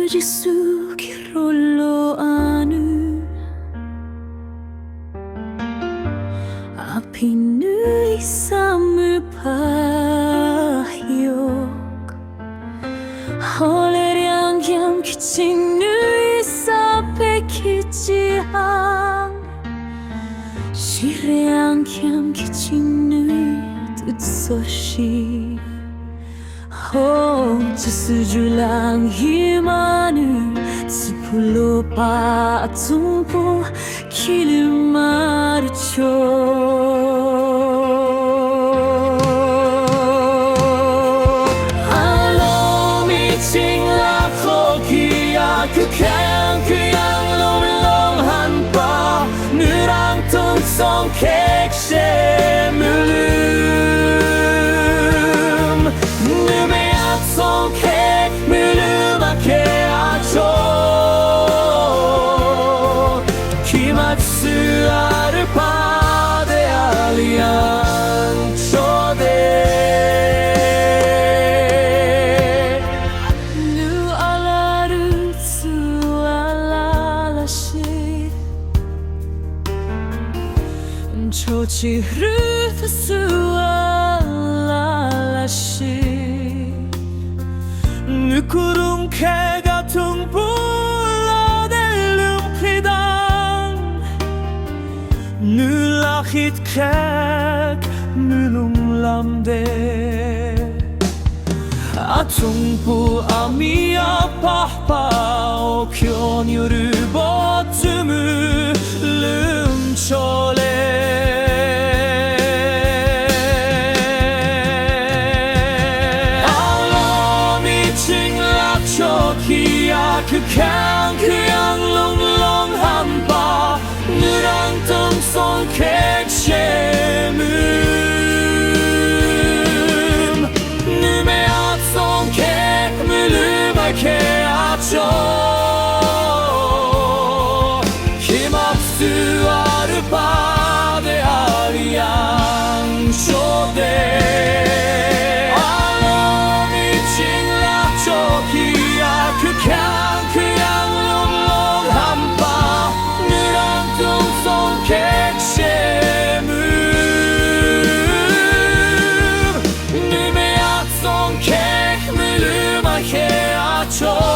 Gesù che rollo anu Apinu isamul payok Holeryang yam kiching nu isape kichihang Shiryang yam kiching nu tutsoshi Sesujulang himanu sepuluh patumpu kilumarcho Alomi tingla kokia kukang kuyang lomlong hanpa Nurang tung song kek shemulu Kek mulumake acho Kimatsu aru pa de aliancho de Nu alaru tsu alalashi Chochi rufu su alalashi Nukurung kega tung pula delum khidang Nulahit kek mulung lamde Atung pu amia pahpa okyon yuru botumu lum chole Kukang kuyang long long hampa Nurang tung song kek shemum Nume at song kek muluma ke acho Kimatsu aru pa de ariang shode Alomi chingla chokia kukang Cho